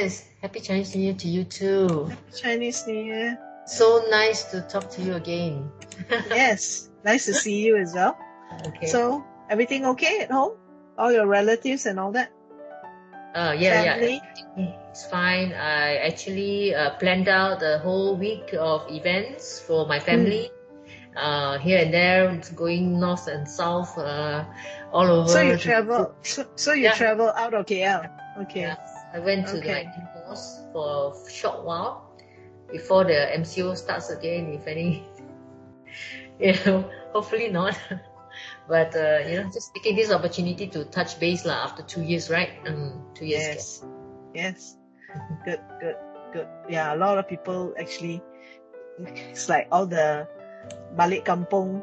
Yes, happy Chinese New Year to you too. Happy Chinese New Year. So nice to talk to you again. Yes, nice to see you as well. Okay. So, everything okay at home? All your relatives and all that? Family? It's fine. I actually planned out the whole week of events for my family. Here and there, going north and south, all over. So you travel. So you travel out of KL. Okay. Yeah, I went to the coast for a short while before the MCO starts again. If any, hopefully not. But just taking this opportunity to touch base after 2 years, right? 2 years. Yes. Good. Yeah, a lot of people actually. It's like all the balik kampung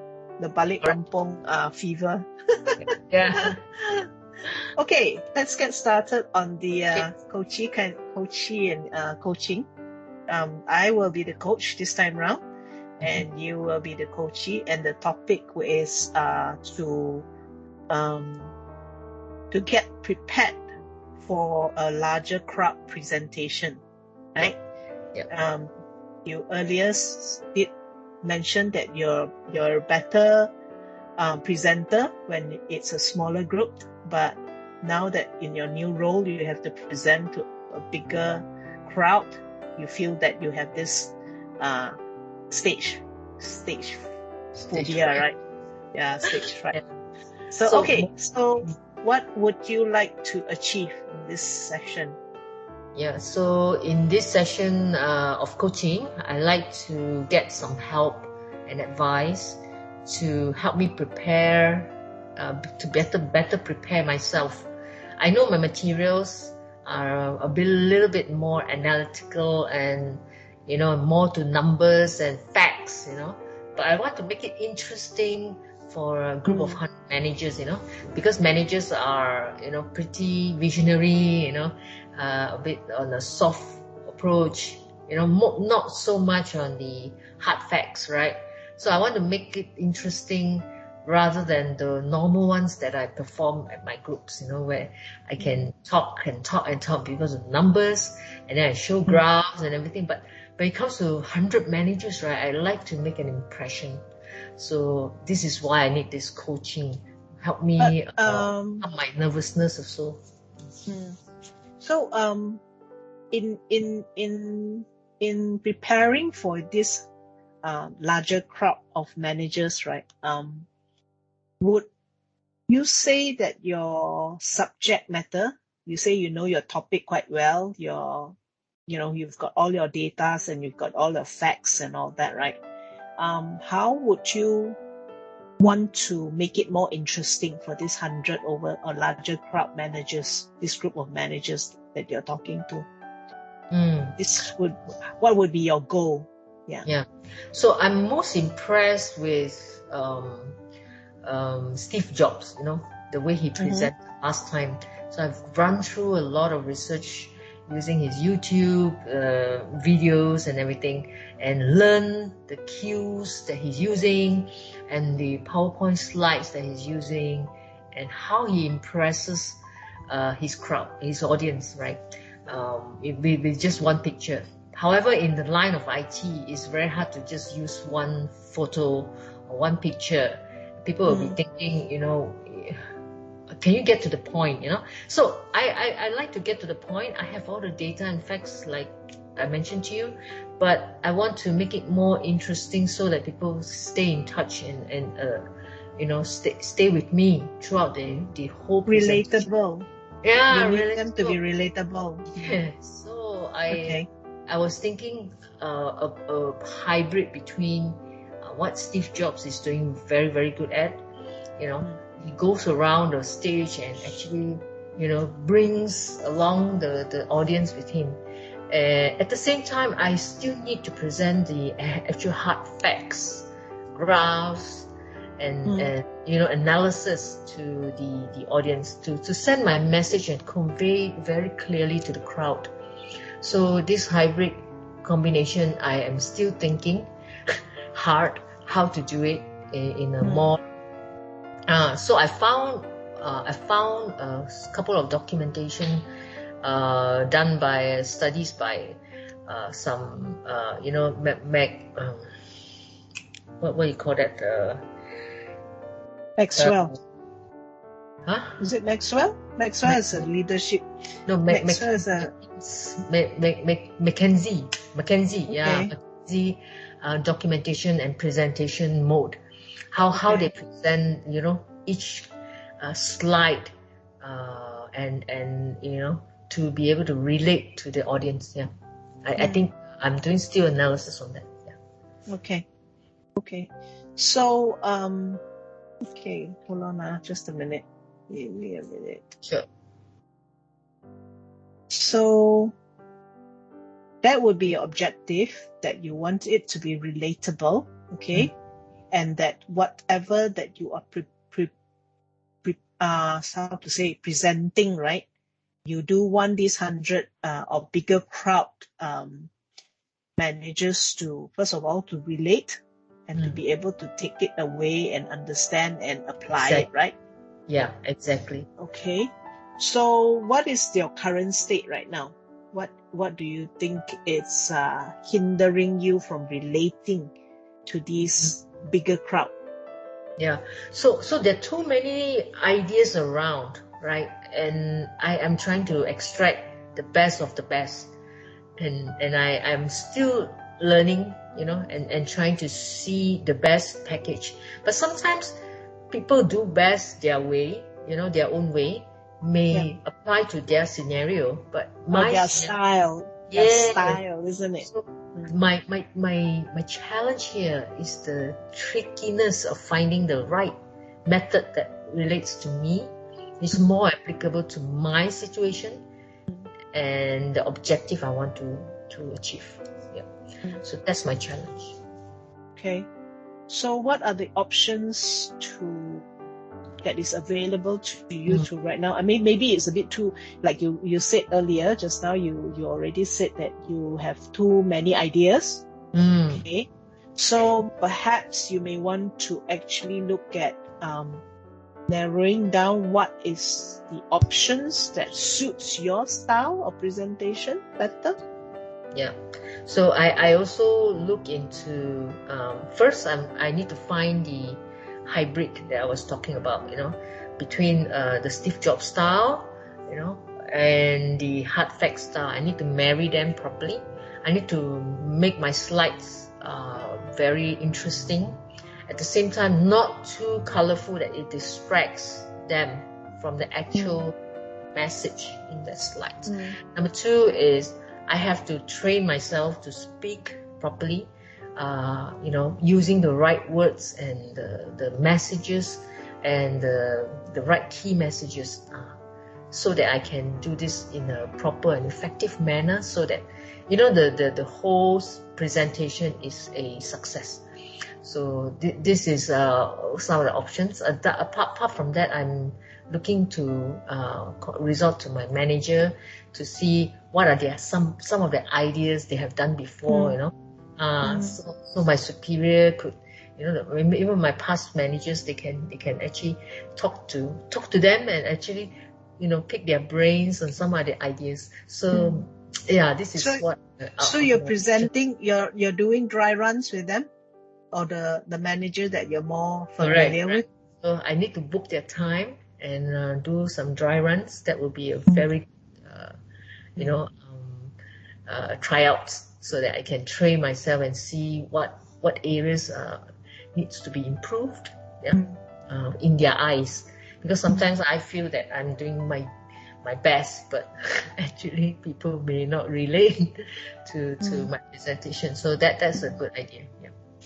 fever. Yeah. Okay, let's get started on the Coachee and coaching. I will be the coach this time round, and you will be the coachee. And the topic is to get prepared for a larger crowd presentation, right? Yeah. You earlier did mention that you're a better presenter when it's a smaller group, but now that in your new role you have to present to a bigger crowd, you feel that you have this stage phobia, right? Yeah, stage fright. So what would you like to achieve in this session? Yeah, so in this session of coaching, I like to get some help and advice to help me prepare, to better prepare myself. I know my materials are a little bit more analytical and, more to numbers and facts, but I want to make it interesting for a group of 100 managers, because managers are, pretty visionary, a bit on a soft approach, not so much on the hard facts, right? So I want to make it interesting rather than the normal ones that I perform at my groups, where I can talk because of numbers, and then I show graphs and everything. But when it comes to 100 managers, right, I like to make an impression. So this is why I need this coaching. Help me help my nervousness also. So in preparing for this larger crowd of managers, right? Would you say that your subject matter? You say you know your topic quite well. You've got all your data and you've got all the facts and all that, right? How would you want to make it more interesting for this 100 over or larger crowd managers, this group of managers that you're talking to? What would be your goal? Yeah. So I'm most impressed with Steve Jobs, the way he presented last time. So I've run through a lot of research using his YouTube videos and everything, and learn the cues that he's using and the PowerPoint slides that he's using, and how he impresses his crowd, his audience, right? With just one picture. However, in the line of IT, it's very hard to just use one photo or one picture. People will be thinking, can you get to the point, So I like to get to the point. I have all the data and facts like I mentioned to you, but I want to make it more interesting so that people stay in touch and stay with me throughout the whole relatable. Yeah, you need them to be relatable. Yeah. So I was thinking a hybrid between what Steve Jobs is doing very, very good at, he goes around the stage and actually, brings along the audience with him. At the same time, I still need to present the actual hard facts, graphs, and analysis to the audience to send my message and convey very clearly to the crowd. So this hybrid combination, I am still thinking hard how to do it in a more. So I found a couple of documentation done by studies by some what do you call that? Maxwell. Huh? Is it Maxwell? Maxwell is a leadership. No, Maxwell is a Mackenzie. Okay. Yeah, Mackenzie documentation and presentation mode. How they present, each slide, and to be able to relate to the audience. Yeah, I think I'm doing still analysis on that. Yeah. Okay. So okay, hold on just a minute. Give me a minute. Sure. So that would be your objective, that you want it to be relatable, okay? And that whatever that you are presenting, right? You do want these 100 or bigger crowd managers to, first of all, to relate and to be able to take it away and understand and apply it, right? Yeah, exactly. Okay. So what is your current state right now? What do you think is hindering you from relating to this bigger crowd? Yeah. So there are too many ideas around, right? And I am trying to extract the best of the best. And I'm still learning, and trying to see the best package. But sometimes people do best their way, their own way, may apply to their scenario, but their style, isn't it? So my challenge here is the trickiness of finding the right method that relates to me, is more applicable to my situation and the objective I want to achieve. Yeah. So that's my challenge. Okay. So what are the options that is available to you to right now? I mean, maybe it's a bit too, like you said earlier, just now you already said that you have too many ideas. Okay. So perhaps you may want to actually look at narrowing down what is the options that suits your style of presentation better. Yeah. So I also look into, first I need to find the hybrid that I was talking about, between the Steve Jobs style, and the hard fact style. I need to marry them properly. I need to make my slides very interesting. At the same time, not too colorful that it distracts them from the actual message in the slides. Number two is I have to train myself to speak properly, using the right words and the messages and the right key messages, so that I can do this in a proper and effective manner, so that the whole presentation is a success. So this is some of the options. Apart from that, I'm looking to resort to my manager to see what are some of the ideas they have done before. So my superior could, even my past managers, they can actually talk to them and actually, pick their brains on some of the ideas. So this is what. So you're presenting, you're doing dry runs with them, or the manager that you're more familiar with? So I need to book their time and do some dry runs. That will be a very, tryouts, so that I can train myself and see what areas needs to be improved. In their eyes, because sometimes I feel that I'm doing my best, but actually people may not relate to my presentation. So that's a good idea.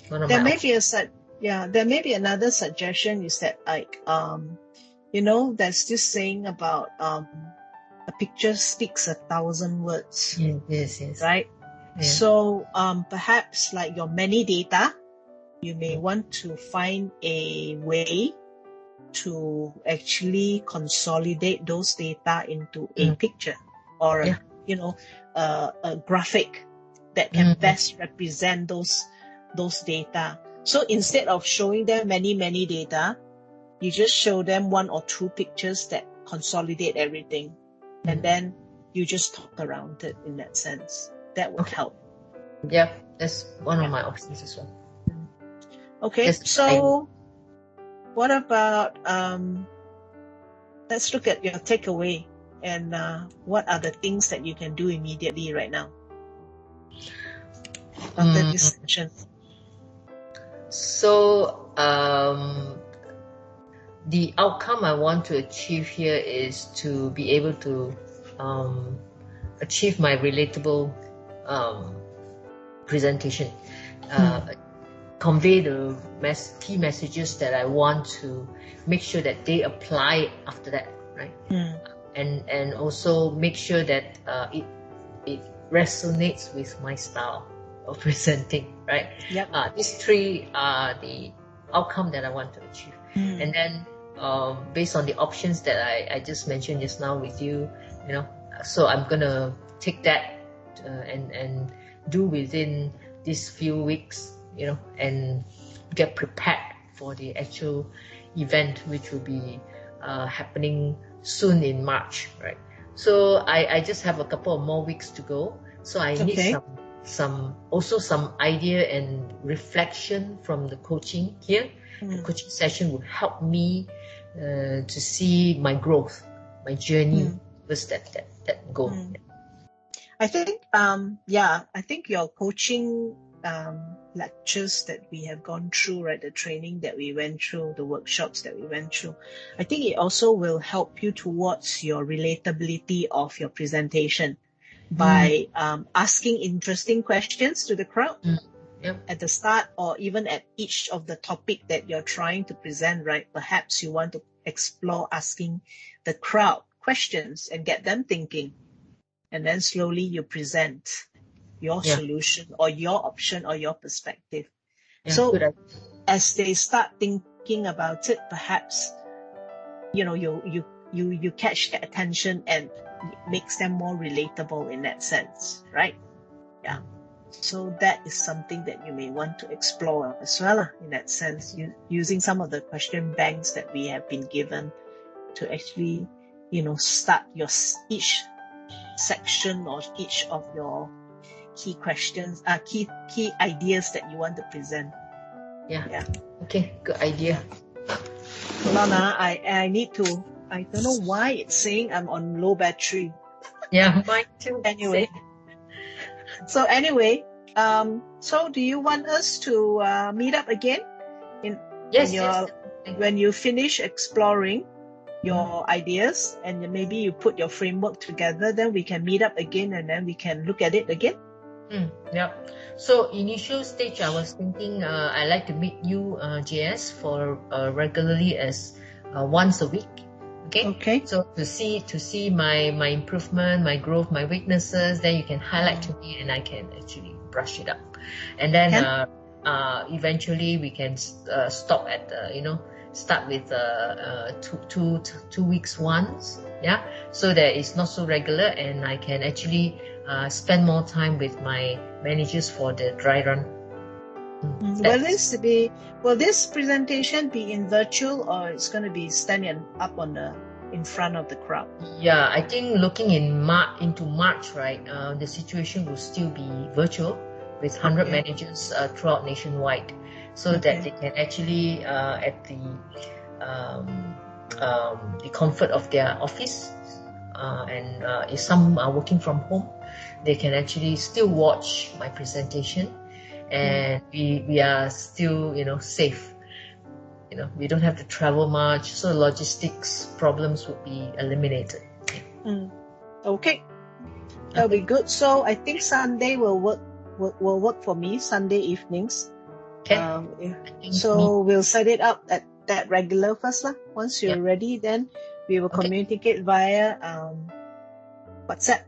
There may be another suggestion, is that there's this saying about a picture speaks 1,000 words. Yes. Right? Yeah. So perhaps like your many data, you may want to find a way to actually consolidate those data into a picture or a graphic that can best represent those data. So instead of showing them many data, you just show them one or two pictures that consolidate everything. And then you just talk around it in that sense. That would help. Yeah, that's one of my options as well. Okay, Yes, so what about, let's look at your takeaway, and what are the things that you can do immediately right now after this session? So the outcome I want to achieve here is to be able to achieve my relatable presentation, convey the key messages that I want to make sure that they apply after that, right? And also make sure that it resonates with my style of presenting, right? Yep. These three are the outcome that I want to achieve. And then based on the options that I just mentioned just now with you, so I'm gonna take that and do within these few weeks, and get prepared for the actual event, which will be happening soon in March, right? So I just have a couple of more weeks to go. So I need some idea and reflection from the coaching here. The coaching session would help me to see my growth, my journey towards that goal. I think your coaching lectures that we have gone through, right, the training that we went through, the workshops that we went through, I think it also will help you towards your relatability of your presentation by asking interesting questions to the crowd at the start, or even at each of the topic that you're trying to present, right? Perhaps you want to explore asking the crowd questions and get them thinking. And then slowly you present your solution or your option or your perspective. So as they start thinking about it, perhaps, you catch their attention and it makes them more relatable in that sense, right? Yeah. So that is something that you may want to explore as well, in that sense, using some of the question banks that we have been given to actually, start each section or each of your key questions, key ideas that you want to present. Yeah. Okay, good idea. Hold on, I need to. I don't know why it's saying I'm on low battery. Yeah, mine too. Anyway, so do you want us to meet up again when you finish exploring your ideas, and maybe you put your framework together, then we can meet up again and then we can look at it again? Yeah. So initial stage, I was thinking I like to meet you, JS, for regularly as once a week. Okay. So to see my improvement, my growth, my weaknesses, then you can highlight to me and I can actually brush it up. And then eventually we can stop at start with 2 weeks once. Yeah. So that it's not so regular, and I can actually spend more time with my managers for the dry run. Will this presentation be in virtual, or it's going to be standing up in front of the crowd? Yeah, I think looking into March, right, the situation will still be virtual with 100 managers throughout nationwide, so that they can actually at the comfort of their office, and if some are working from home, they can actually still watch my presentation, and we are still safe. We don't have to travel much, so logistics problems would be eliminated. Okay, that'll be good. So I think Sunday will work for me. Sunday evenings. So we'll set it up at that regular first lah. Once you're ready, then we will communicate via WhatsApp,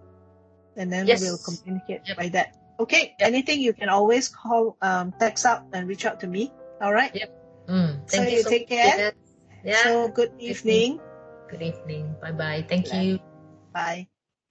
and then we'll communicate by that. Okay. Anything, you can always call, text out and reach out to me. All right. Thank you. So take care. Yeah. So good evening. Good evening. Bye bye. Thank you. Bye.